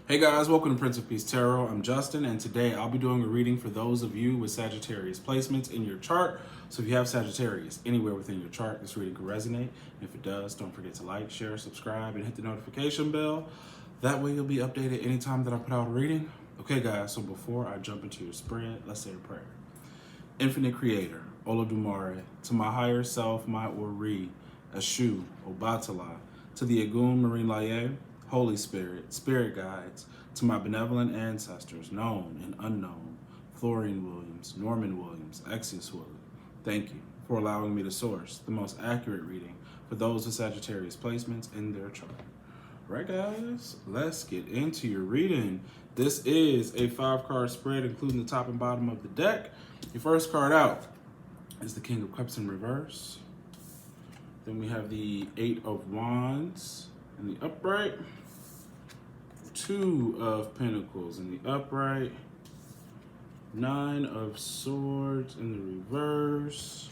Hey guys, welcome to Prince of Peace Tarot. I'm Justin, and today I'll be doing a reading for those of you with Sagittarius placements in your chart. So if you have Sagittarius anywhere within your chart, this reading can resonate. If it does, don't forget to like, share, subscribe, and hit the notification bell. That way you'll be updated anytime that I put out a reading. Okay guys, so before I jump into your spread, let's say a prayer. Infinite Creator, Olodumare, to my higher self, my Ori, Ashu, Obatala, to the Egun Marine Laye, Holy Spirit, Spirit Guides, to my benevolent ancestors, known and unknown, Florian Williams, Norman Williams, Exius Williams, thank you for allowing me to source the most accurate reading for those with Sagittarius placements in their chart. Right guys, let's get into your reading. This is a 5-card spread, including the top and bottom of the deck. Your first card out is the King of Cups in reverse. Then we have the 8 of Wands in the upright, 2 of Pentacles in the upright, 9 of Swords in the reverse,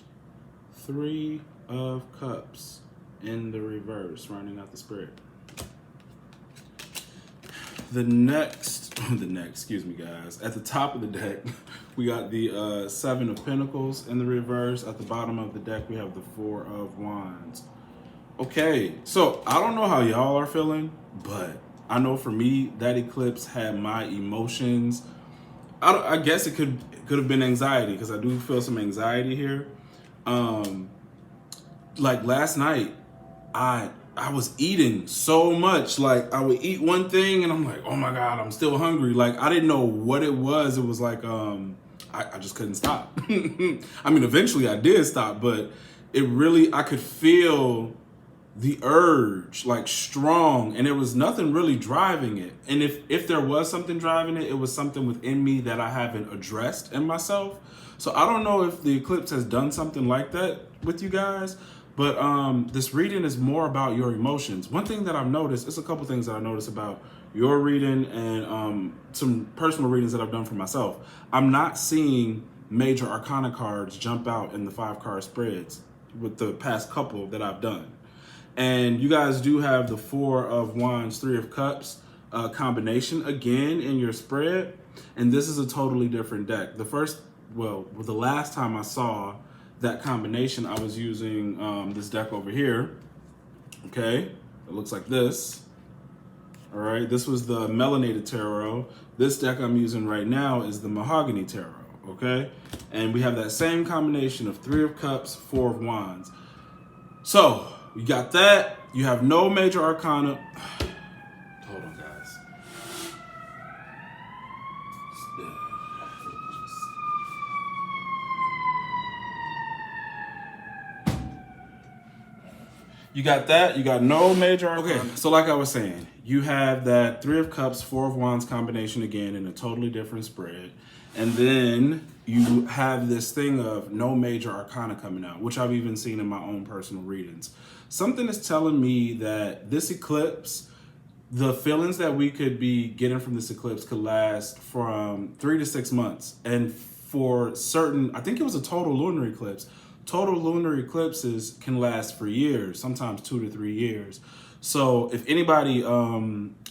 3 of Cups in the reverse, rounding out the spread. Excuse me guys, at the top of the deck, we got the 7 of Pentacles in the reverse. At the bottom of the deck, we have the 4 of Wands. Okay, so I don't know how y'all are feeling, but I know for me, that eclipse had my emotions. I guess it could have been anxiety, because I do feel some anxiety here. Like last night, I was eating so much. Like I would eat one thing and I'm like, oh my God, I'm still hungry. Like I didn't know what it was. It was like, I just couldn't stop. I mean, eventually I did stop, but I could feel the urge like strong, and there was nothing really driving it. And if there was something driving it, it was something within me that I haven't addressed in myself. So I don't know if the eclipse has done something like that with you guys, but this reading is more about your emotions. One thing that I've noticed, it's a couple things that I noticed about your reading and some personal readings that I've done for myself. I'm not seeing major arcana cards jump out in the 5-card spreads with the past couple that I've done. And you guys do have the 4 of Wands, 3 of Cups combination again in your spread. And this is a totally different deck. The last time I saw that combination, I was using this deck over here. Okay, it looks like this. All right, this was the Melanated Tarot. This deck I'm using right now is the Mahogany Tarot. Okay, and we have that same combination of 3 of Cups, 4 of Wands. So you got that. You have no major arcana. Hold on, guys. You got that. You got no major arcana. Okay, so like I was saying, you have that 3 of Cups, 4 of Wands combination again in a totally different spread. And then you have this thing of no major arcana coming out, which I've even seen in my own personal readings. Something is telling me that this eclipse, the feelings that we could be getting from this eclipse could last from 3 to 6 months. And for certain, I think it was a total lunar eclipse. Total lunar eclipses can last for years, sometimes 2 to 3 years. So if anybody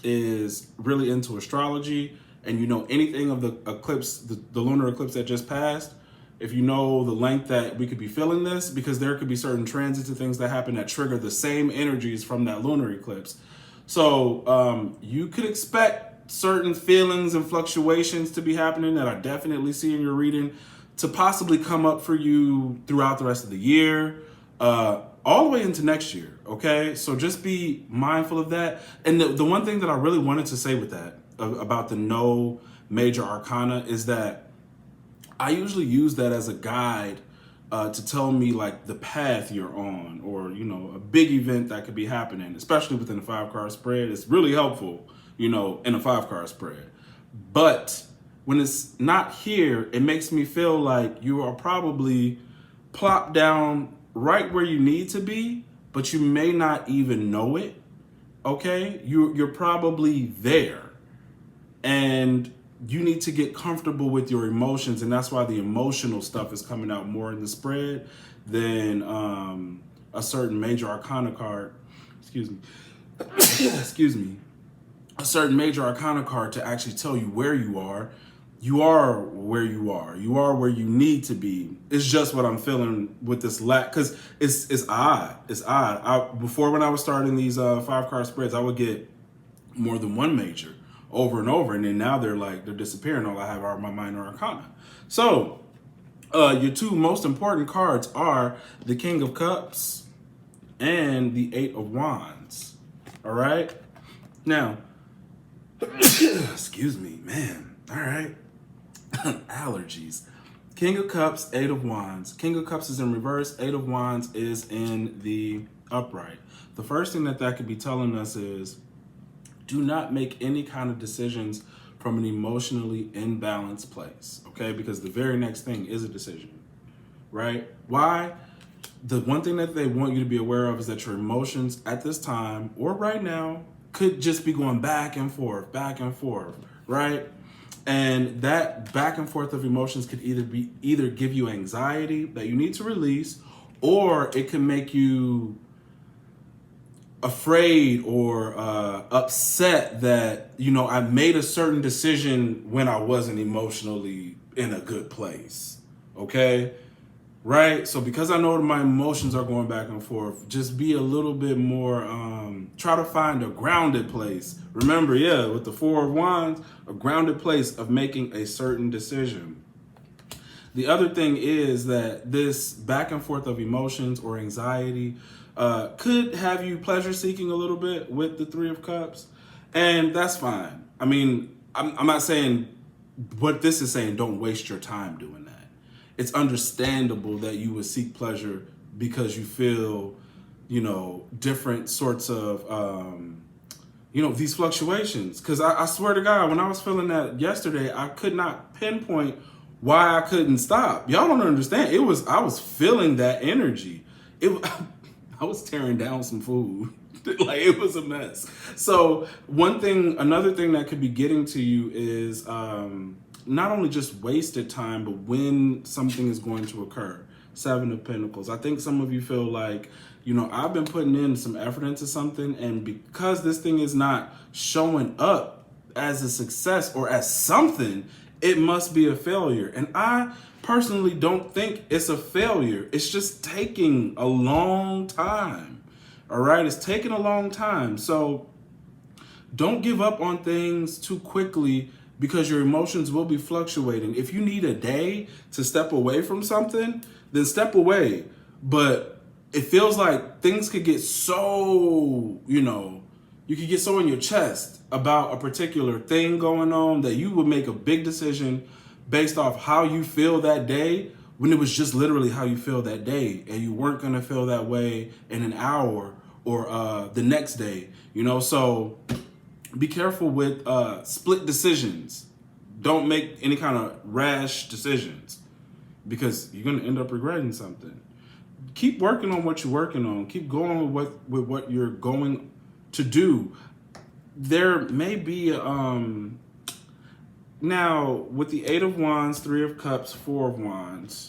is really into astrology and you know anything of the eclipse, the lunar eclipse that just passed, if you know the length that we could be feeling this, because there could be certain transits and things that happen that trigger the same energies from that lunar eclipse. So you could expect certain feelings and fluctuations to be happening that I definitely see in your reading to possibly come up for you throughout the rest of the year, all the way into next year, okay? So just be mindful of that. And the one thing that I really wanted to say with that, about the no major arcana, is that I usually use that as a guide to tell me like the path you're on, or, you know, a big event that could be happening, especially within a 5-card spread. It's really helpful, you know, in a 5-card spread. But when it's not here, it makes me feel like you are probably plopped down right where you need to be, but you may not even know it, okay? You're probably there. And you need to get comfortable with your emotions, and that's why the emotional stuff is coming out more in the spread than a certain major arcana card, excuse me, a certain major arcana card to actually tell you where you are. You are where you are. You are where you need to be. It's just what I'm feeling with this lack, because it's odd. It's odd. Before, when I was starting these 5-card spreads, I would get more than one major over and over, and then now they're disappearing. All I have are my minor arcana. So your two most important cards are the King of Cups and the 8 of Wands. All right. Now, excuse me, man. All right. Allergies. King of Cups, 8 of Wands. King of Cups is in reverse. 8 of Wands is in the upright. The first thing that could be telling us is, do not make any kind of decisions from an emotionally imbalanced place, okay? Because the very next thing is a decision, right? Why? The one thing that they want you to be aware of is that your emotions at this time or right now could just be going back and forth, right? And that back and forth of emotions could either give you anxiety that you need to release, or it can make you afraid or upset that, I made a certain decision when I wasn't emotionally in a good place. Okay? Right? So because I know that my emotions are going back and forth, just be a little bit more, try to find a grounded place. Remember, with the 4 of Wands, a grounded place of making a certain decision. The other thing is that this back and forth of emotions or anxiety could have you pleasure seeking a little bit with the 3 of Cups. And that's fine. I mean, I'm not saying what this is saying, don't waste your time doing that. It's understandable that you would seek pleasure because you feel, different sorts of, these fluctuations. Because I swear to God, when I was feeling that yesterday, I could not pinpoint why I couldn't stop. Y'all don't understand. I was feeling that energy. I was tearing down some food. It was a mess. So another thing that could be getting to you is, not only just wasted time, but when something is going to occur. 7 of Pentacles. I think some of you feel like, I've been putting in some effort into something, and because this thing is not showing up as a success or as something, it must be a failure. And I personally don't think it's a failure. It's just taking a long time. All right? It's taking a long time. So don't give up on things too quickly, because your emotions will be fluctuating. If you need a day to step away from something, then step away. But it feels like things could get so, you could get so in your chest about a particular thing going on that you would make a big decision based off how you feel that day, when it was just literally how you feel that day, and you weren't gonna feel that way in an hour or the next day, So be careful with split decisions. Don't make any kind of rash decisions, because you're going to end up regretting something. Keep working on what you're working on. Keep going with what you're going to do. There may be, now with the 8 of Wands, 3 of Cups, 4 of Wands,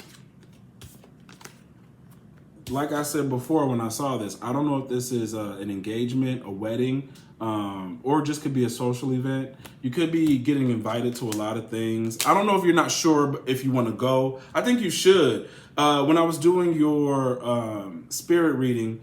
like I said before when I saw this, I don't know if this is an engagement, a wedding, or just could be a social event. You could be getting invited to a lot of things. I don't know if you're not sure if you want to go. I think you should. When I was doing your spirit reading,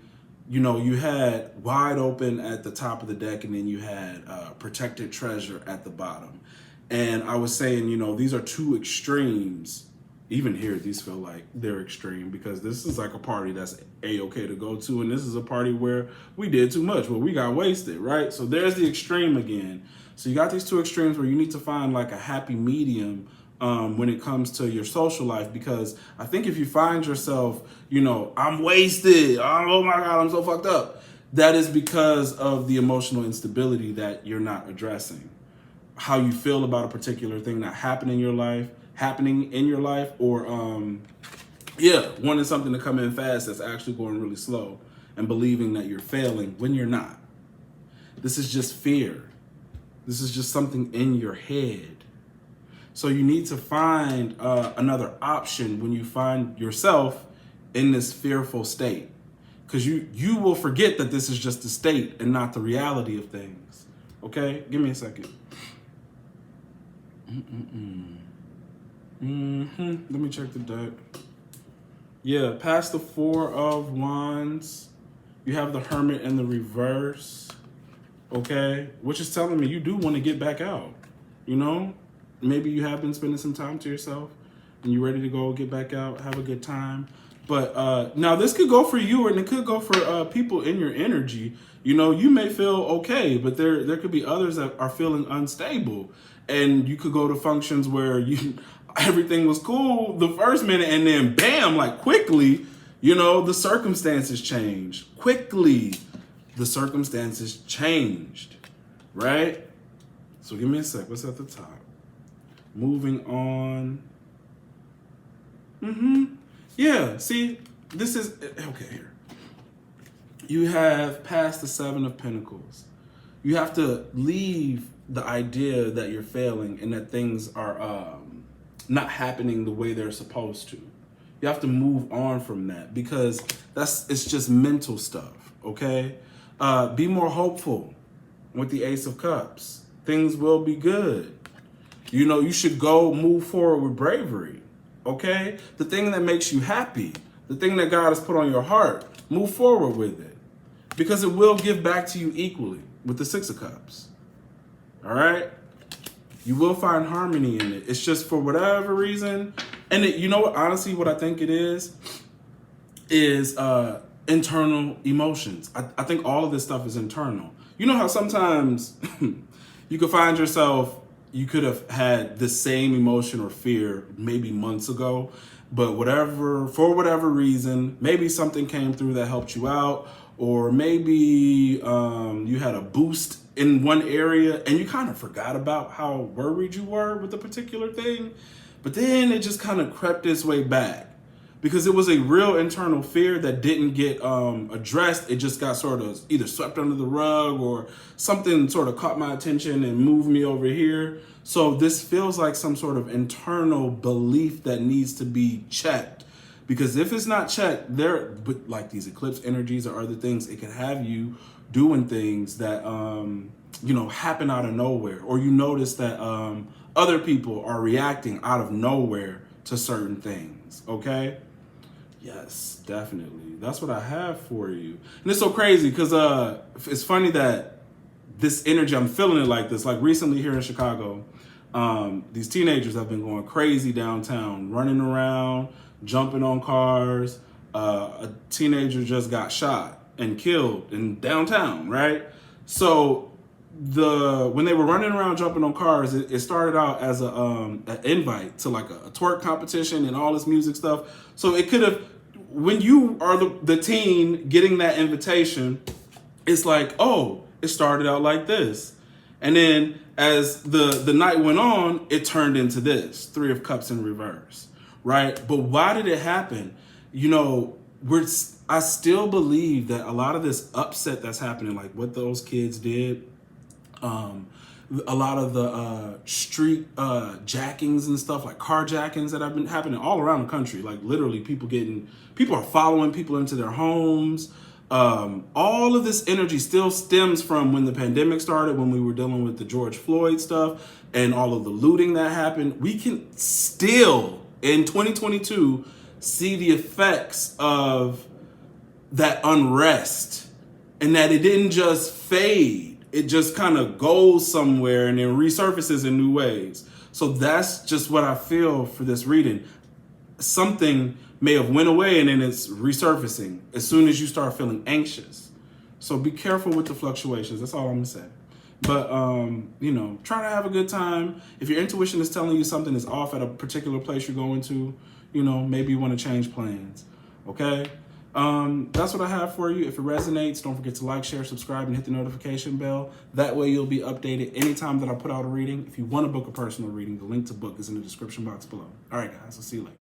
you had wide open at the top of the deck, and then you had protected treasure at the bottom. And I was saying, these are two extremes. Even here, these feel like they're extreme, because this is like a party that's A-okay to go to, and this is a party where we did too much, where we got wasted, right? So there's the extreme again. So you got these two extremes where you need to find like a happy medium when it comes to your social life, because I think if you find yourself, I'm wasted, oh my God, I'm so fucked up, that is because of the emotional instability that you're not addressing. How you feel about a particular thing not happening in your life, or wanting something to come in fast that's actually going really slow, and believing that you're failing when you're not. This is just fear. This is just something in your head. So you need to find another option when you find yourself in this fearful state, because you will forget that this is just a state and not the reality of things, Okay, give me a second. Let me check the deck. Yeah, past the Four of Wands, you have the Hermit in the reverse. Okay, which is telling me you do want to get back out. You know, maybe you have been spending some time to yourself and you're ready to go get back out, have a good time. But now this could go for you, and it could go for people in your energy. You know, you may feel okay, but there could be others that are feeling unstable, and you could go to functions where everything was cool the first minute, and then bam, like quickly, you know, the circumstances changed. Quickly, the circumstances changed, right? So give me a sec. What's at the top? Moving on. Yeah, see, this is, okay, here. You have passed the Seven of Pentacles. You have to leave the idea that you're failing and that things are not happening the way they're supposed to. You have to move on from that, because it's just mental stuff, okay? Be more hopeful with the Ace of Cups. Things will be good. You know, you should go move forward with bravery, okay? The thing that makes you happy, the thing that God has put on your heart, move forward with it, because it will give back to you equally with the Six of Cups, all right? You will find harmony in it. It's just for whatever reason. And you know what, honestly, what I think it is internal emotions. I think all of this stuff is internal. You know how sometimes you could find yourself, you could have had the same emotion or fear maybe months ago, but for whatever reason, maybe something came through that helped you out, or maybe you had a boost in one area and you kind of forgot about how worried you were with a particular thing, but then it just kind of crept its way back because it was a real internal fear that didn't get addressed. It just got sort of either swept under the rug, or something sort of caught my attention and moved me over here. So this feels like some sort of internal belief that needs to be checked. Because if it's not checked, like these eclipse energies or other things, it can have you doing things that, happen out of nowhere. Or you notice that other people are reacting out of nowhere to certain things, okay? Yes, definitely. That's what I have for you. And it's so crazy because it's funny that this energy, I'm feeling it like this. Like recently here in Chicago, these teenagers have been going crazy downtown, running around, jumping on cars. A teenager just got shot and killed in downtown, right? So when they were running around jumping on cars, it started out as an invite to like a twerk competition and all this music stuff. So it could have, when you are the teen getting that invitation, it's like, oh, it started out like this. And then as the night went on, it turned into this, Three of Cups in reverse, right? But why did it happen? You know, I still believe that a lot of this upset that's happening, like what those kids did, a lot of the street jackings and stuff, like carjackings that have been happening all around the country, like literally people are following people into their homes. All of this energy still stems from when the pandemic started, when we were dealing with the George Floyd stuff and all of the looting that happened. We can still, in 2022, see the effects of that unrest, and that it didn't just fade. It just kind of goes somewhere and then resurfaces in new ways. So that's just what I feel for this reading. Something may have went away and then it's resurfacing as soon as you start feeling anxious. So be careful with the fluctuations. That's all I'm gonna say. But, try to have a good time. If your intuition is telling you something is off at a particular place you're going to, maybe you want to change plans, okay? That's what I have for you. If it resonates, don't forget to like, share, subscribe, and hit the notification bell. That way you'll be updated anytime that I put out a reading. If you want to book a personal reading, the link to book is in the description box below. All right, guys, I'll see you later.